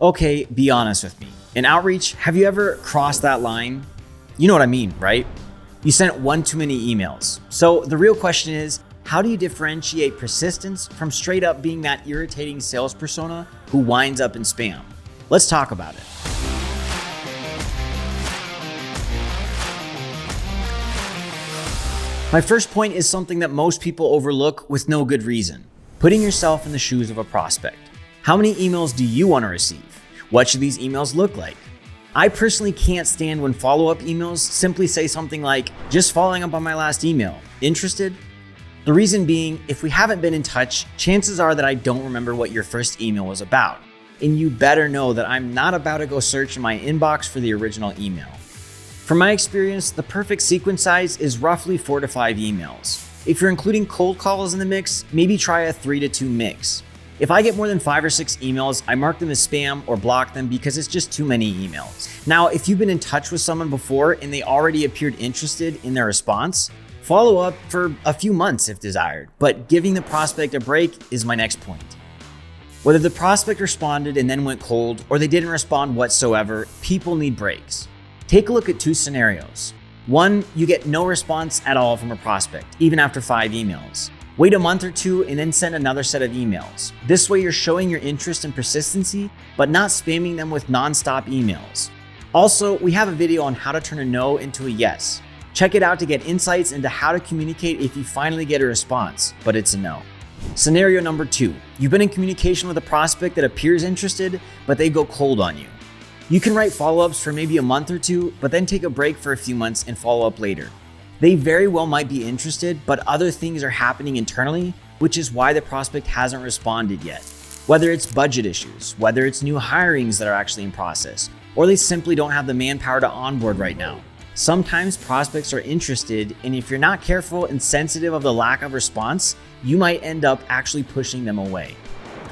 Okay, be honest with me. In outreach, have you ever crossed that line? You know what I mean, right? You sent one too many emails. So the real question is, how do you differentiate persistence from straight up being that irritating sales persona who winds up in spam? Let's talk about it. My first point is something that most people overlook with no good reason: putting yourself in the shoes of a prospect. How many emails do you want to receive? What should these emails look like? I personally can't stand when follow-up emails simply say something like, just following up on my last email. Interested? The reason being, if we haven't been in touch, chances are that I don't remember what your first email was about. And you better know that I'm not about to go search in my inbox for the original email. From my experience, the perfect sequence size is roughly 4 to 5 emails. If you're including cold calls in the mix, maybe try a 3 to 2 mix. If I get more than 5 or 6 emails, I mark them as spam or block them because it's just too many emails. Now, if you've been in touch with someone before and they already appeared interested in their response, follow up for a few months if desired, but giving the prospect a break is my next point. Whether the prospect responded and then went cold or they didn't respond whatsoever, people need breaks. Take a look at 2 scenarios. 1, you get no response at all from a prospect, even after 5 emails. Wait a month or 2 and then send another set of emails. This way you're showing your interest and persistency, but not spamming them with non-stop emails. Also, we have a video on how to turn a no into a yes. Check it out to get insights into how to communicate if you finally get a response, but it's a no. Scenario number 2, you've been in communication with a prospect that appears interested, but they go cold on you. You can write follow-ups for maybe a month or 2, but then take a break for a few months and follow up later. They very well might be interested, but other things are happening internally, which is why the prospect hasn't responded yet. Whether it's budget issues, whether it's new hirings that are actually in process, or they simply don't have the manpower to onboard right now. Sometimes prospects are interested, and if you're not careful and sensitive of the lack of response, you might end up actually pushing them away.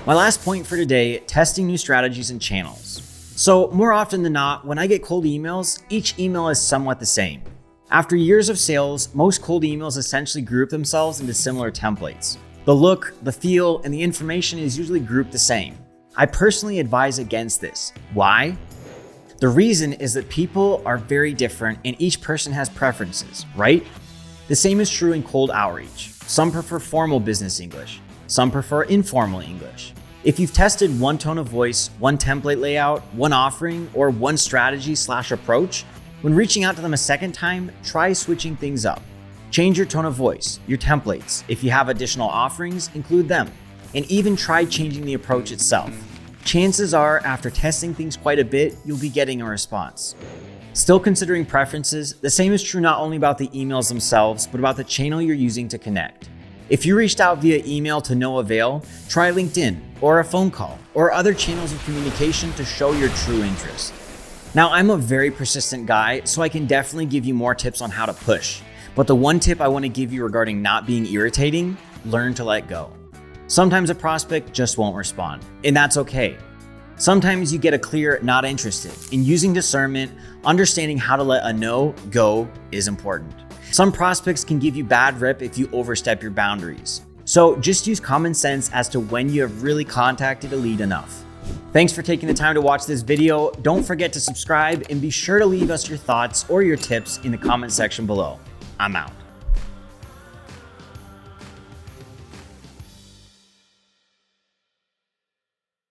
My last point for today, testing new strategies and channels. So more often than not, when I get cold emails, each email is somewhat the same. After years of sales, most cold emails essentially group themselves into similar templates. The look, the feel, and the information is usually grouped the same. I personally advise against this. Why? The reason is that people are very different and each person has preferences, right? The same is true in cold outreach. Some prefer formal business English. Some prefer informal English. If you've tested one tone of voice, one template layout, one offering, or one strategy/approach, when reaching out to them a second time, try switching things up. Change your tone of voice, your templates. If you have additional offerings, include them. And even try changing the approach itself. Chances are, after testing things quite a bit, you'll be getting a response. Still considering preferences, the same is true not only about the emails themselves, but about the channel you're using to connect. If you reached out via email to no avail, try LinkedIn or a phone call or other channels of communication to show your true interest. Now, I'm a very persistent guy, so I can definitely give you more tips on how to push. But the one tip I want to give you regarding not being irritating, learn to let go. Sometimes a prospect just won't respond, and that's okay. Sometimes you get a clear not interested, and using discernment, understanding how to let a no go is important. Some prospects can give you bad rep if you overstep your boundaries. So just use common sense as to when you have really contacted a lead enough. Thanks for taking the time to watch this video. Don't forget to subscribe and be sure to leave us your thoughts or your tips in the comment section below. I'm out.